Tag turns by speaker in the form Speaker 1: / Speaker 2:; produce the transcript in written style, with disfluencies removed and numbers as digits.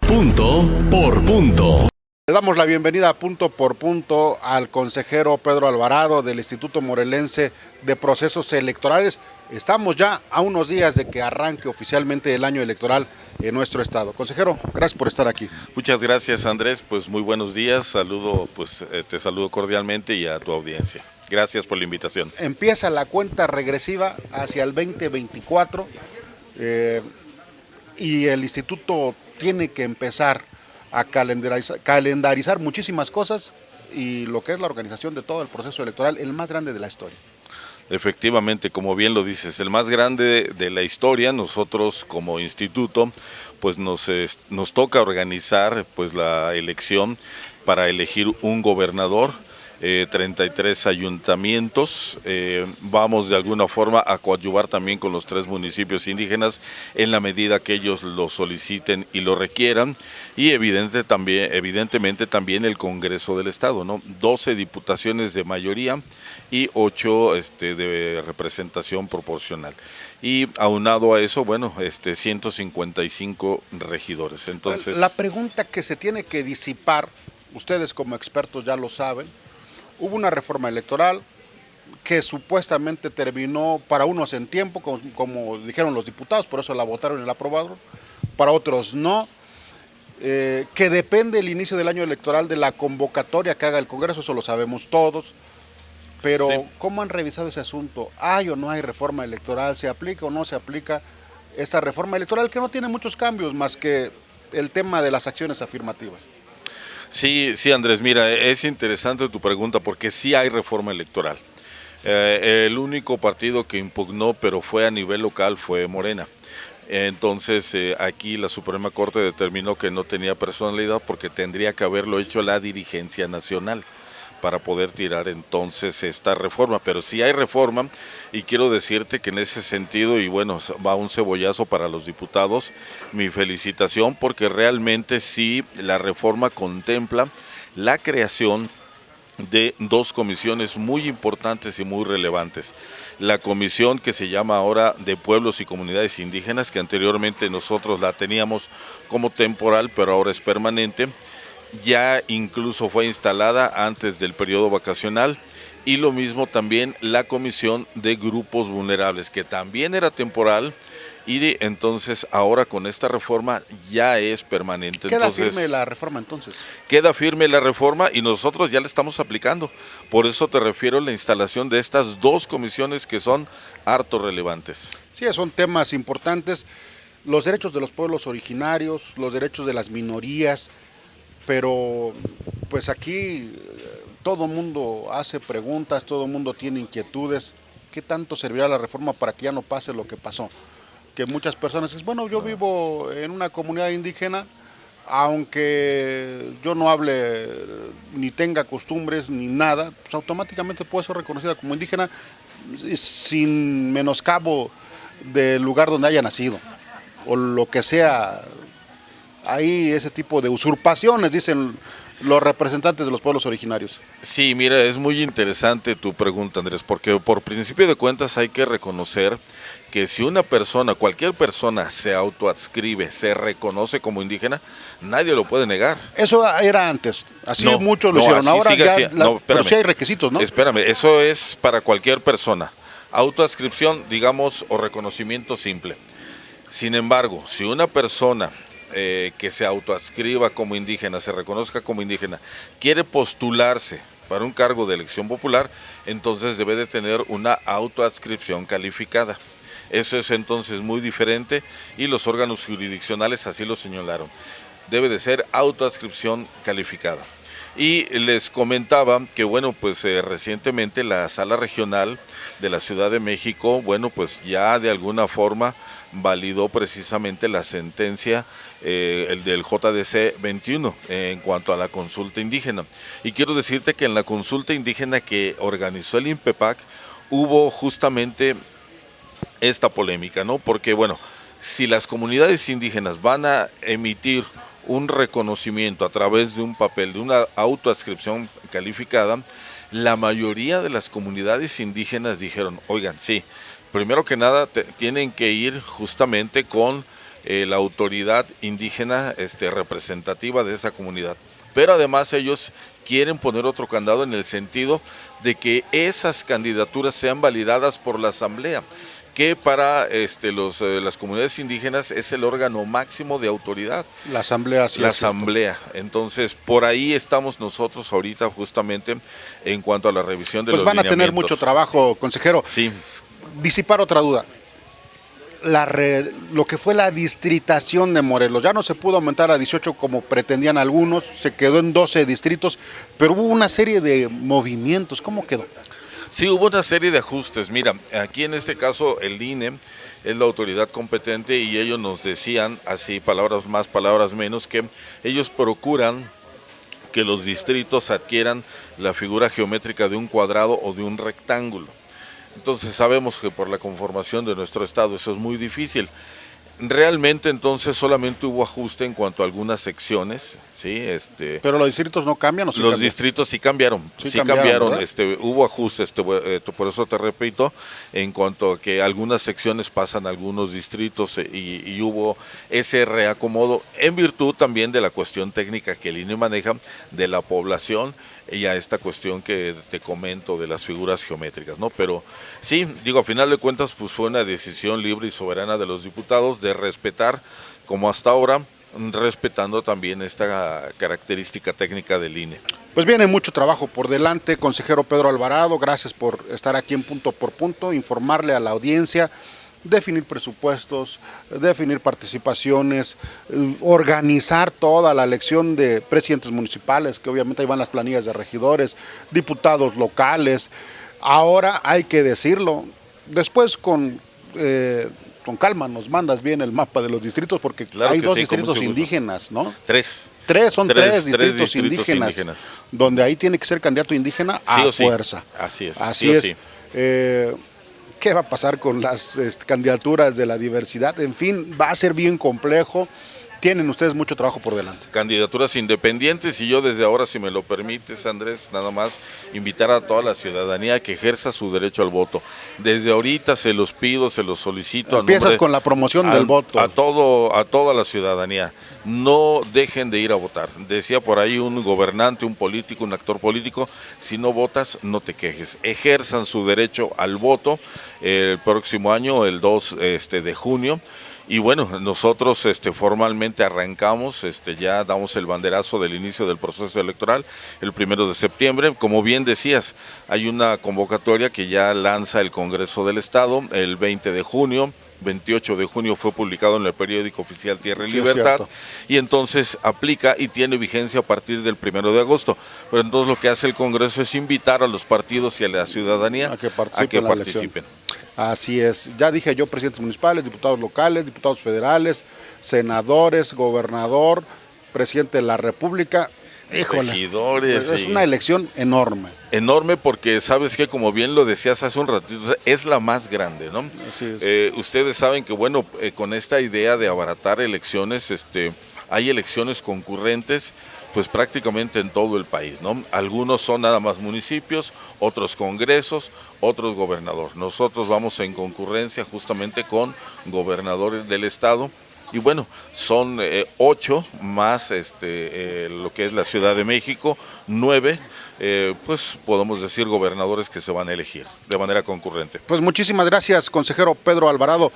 Speaker 1: Punto por punto.
Speaker 2: Le damos la bienvenida a Punto por Punto al consejero Pedro Alvarado del Instituto Morelense de Procesos Electorales. Estamos ya a unos días de que arranque oficialmente el año electoral en nuestro estado. Consejero, gracias por estar aquí.
Speaker 3: Muchas gracias, Andrés, pues muy buenos días, te saludo cordialmente y a tu audiencia. Gracias por la invitación.
Speaker 2: Empieza la cuenta regresiva hacia el 2024 y el instituto tiene que empezar a calendarizar muchísimas cosas y lo que es la organización de todo el proceso electoral, el más grande de la historia.
Speaker 3: Efectivamente, como bien lo dices, el más grande de la historia. Nosotros como instituto pues nos toca organizar pues la elección para elegir un gobernador, 33 ayuntamientos, vamos de alguna forma a coadyuvar también con los 3 municipios indígenas en la medida que ellos lo soliciten y lo requieran, y evidentemente también el Congreso del Estado, ¿no? 12 diputaciones de mayoría y 8 de representación proporcional. Y aunado a eso, bueno, 155 regidores. Entonces,
Speaker 2: la pregunta que se tiene que disipar, ustedes como expertos ya lo saben, hubo una reforma electoral que supuestamente terminó para unos en tiempo, como dijeron los diputados, por eso la votaron y la aprobaron, para otros no, que depende el inicio del año electoral de la convocatoria que haga el Congreso, eso lo sabemos todos, pero sí. ¿Cómo han revisado ese asunto? ¿Hay o no hay reforma electoral? ¿Se aplica o no se aplica esta reforma electoral que no tiene muchos cambios más que el tema de las acciones afirmativas?
Speaker 3: Sí, Andrés, mira, es interesante tu pregunta porque sí hay reforma electoral. El único partido que impugnó, pero fue a nivel local, fue Morena. Entonces aquí la Suprema Corte determinó que no tenía personalidad porque tendría que haberlo hecho la dirigencia nacional para poder tirar entonces esta reforma, pero sí hay reforma y quiero decirte que en ese sentido, y bueno, va un cebollazo para los diputados, mi felicitación porque realmente sí la reforma contempla la creación de 2 comisiones muy importantes y muy relevantes. La comisión que se llama ahora de Pueblos y Comunidades Indígenas, que anteriormente nosotros la teníamos como temporal, pero ahora es permanente, ya incluso fue instalada antes del periodo vacacional, y lo mismo también la comisión de grupos vulnerables, que también era temporal, y entonces ahora con esta reforma ya es permanente.
Speaker 2: ¿Queda firme la reforma entonces?
Speaker 3: Queda firme la reforma y nosotros ya la estamos aplicando. Por eso te refiero a la instalación de estas 2 comisiones que son harto relevantes.
Speaker 2: Sí, son temas importantes, los derechos de los pueblos originarios, los derechos de las minorías, pero pues aquí todo mundo hace preguntas, todo mundo tiene inquietudes. ¿Qué tanto servirá la reforma para que ya no pase lo que pasó? Que muchas personas dicen, bueno, yo vivo en una comunidad indígena, aunque yo no hable ni tenga costumbres ni nada, pues automáticamente puedo ser reconocida como indígena sin menoscabo del lugar donde haya nacido, o lo que sea. Hay ese tipo de usurpaciones, dicen los representantes de los pueblos originarios.
Speaker 3: Sí, mira, es muy interesante tu pregunta, Andrés, porque por principio de cuentas hay que reconocer que si una persona, cualquier persona se autoadscribe, se reconoce como indígena, nadie lo puede negar.
Speaker 2: Eso era antes, así no, muchos lo hicieron, ahora ya, pero sí hay requisitos, ¿no?
Speaker 3: Espérame, eso es para cualquier persona, autoadscripción, digamos, o reconocimiento simple. Sin embargo, si una persona que se autoadscriba como indígena, se reconozca como indígena, quiere postularse para un cargo de elección popular, entonces debe de tener una autoadscripción calificada. Eso es entonces muy diferente y los órganos jurisdiccionales así lo señalaron. Debe de ser autoadscripción calificada. Y les comentaba que bueno, pues recientemente la Sala Regional de la Ciudad de México, bueno, pues ya de alguna forma validó precisamente la sentencia el del JDC 21 en cuanto a la consulta indígena. Y quiero decirte que en la consulta indígena que organizó el INPEPAC hubo justamente esta polémica, ¿no? Porque bueno, si las comunidades indígenas van a emitir un reconocimiento a través de un papel, de una autoadscripción calificada, la mayoría de las comunidades indígenas dijeron, oigan, sí, primero que nada tienen que ir justamente con la autoridad indígena representativa de esa comunidad. Pero además ellos quieren poner otro candado en el sentido de que esas candidaturas sean validadas por la asamblea, que para las comunidades indígenas es el órgano máximo de autoridad.
Speaker 2: La asamblea, sí.
Speaker 3: La asamblea. Entonces, por ahí estamos nosotros ahorita justamente en cuanto a la revisión de los
Speaker 2: lineamientos. Pues van a tener mucho trabajo, consejero.
Speaker 3: Sí.
Speaker 2: Disipar otra duda. Lo que fue la distritación de Morelos, ya no se pudo aumentar a 18 como pretendían algunos, se quedó en 12 distritos, pero hubo una serie de movimientos. ¿Cómo quedó?
Speaker 3: Sí, hubo una serie de ajustes. Mira, aquí en este caso el INE es la autoridad competente y ellos nos decían, así palabras más, palabras menos, que ellos procuran que los distritos adquieran la figura geométrica de un cuadrado o de un rectángulo. Entonces sabemos que por la conformación de nuestro estado eso es muy difícil. Realmente entonces solamente hubo ajuste en cuanto a algunas secciones, ¿sí?
Speaker 2: Pero los distritos no cambian, ¿o sí
Speaker 3: los
Speaker 2: cambian?
Speaker 3: Distritos sí cambiaron, hubo ajustes, por eso te repito, en cuanto a que algunas secciones pasan a algunos distritos y hubo ese reacomodo en virtud también de la cuestión técnica que el INE maneja de la población y a esta cuestión que te comento de las figuras geométricas, ¿no? Pero sí, digo, a final de cuentas, pues fue una decisión libre y soberana de los diputados de respetar, como hasta ahora, respetando también esta característica técnica del INE.
Speaker 2: Pues viene mucho trabajo por delante, consejero Pedro Alvarado, gracias por estar aquí en Punto por Punto, informarle a la audiencia, definir presupuestos, definir participaciones, organizar toda la elección de presidentes municipales, que obviamente ahí van las planillas de regidores, diputados locales. Ahora hay que decirlo, después con calma nos mandas bien el mapa de los distritos, porque
Speaker 3: claro
Speaker 2: hay
Speaker 3: que
Speaker 2: dos
Speaker 3: sí,
Speaker 2: distritos indígenas, ¿no?
Speaker 3: Tres
Speaker 2: Distritos indígenas, donde ahí tiene que ser candidato indígena a
Speaker 3: sí
Speaker 2: fuerza.
Speaker 3: Así es.
Speaker 2: Así es. ¿Qué va a pasar con las candidaturas de la diversidad? En fin, va a ser bien complejo. Tienen ustedes mucho trabajo por delante.
Speaker 3: Candidaturas independientes y yo desde ahora, si me lo permites, Andrés, nada más invitar a toda la ciudadanía a que ejerza su derecho al voto. Desde ahorita se los pido, se los solicito.
Speaker 2: Empiezas con la promoción del voto.
Speaker 3: A toda la ciudadanía. No dejen de ir a votar. Decía por ahí un gobernante, un político, un actor político, si no votas, no te quejes. Ejerzan su derecho al voto el próximo año, el 2 de junio. Y bueno, nosotros formalmente arrancamos, ya damos el banderazo del inicio del proceso electoral el 1 de septiembre. Como bien decías, hay una convocatoria que ya lanza el Congreso del Estado el 20 de junio. 28 de junio fue publicado en el periódico oficial Tierra y Libertad, y entonces aplica y tiene vigencia a partir del 1 de agosto. Pero entonces lo que hace el Congreso es invitar a los partidos y a la ciudadanía a que participen.
Speaker 2: Así es, ya dije yo, presidentes municipales, diputados locales, diputados federales, senadores, gobernador, presidente de la República. Híjole,
Speaker 3: regidores.
Speaker 2: Es una elección enorme.
Speaker 3: Enorme porque, sabes que, como bien lo decías hace un ratito, es la más grande, ¿no?
Speaker 2: Así es.
Speaker 3: Ustedes saben que, bueno, con esta idea de abaratar elecciones, hay elecciones concurrentes, pues prácticamente en todo el país, ¿no? Algunos son nada más municipios, otros congresos, otros gobernador. Nosotros vamos en concurrencia justamente con gobernadores del estado. Y bueno, son 8 más lo que es la Ciudad de México, 9, pues podemos decir gobernadores que se van a elegir de manera concurrente.
Speaker 2: Pues muchísimas gracias, consejero Pedro Alvarado.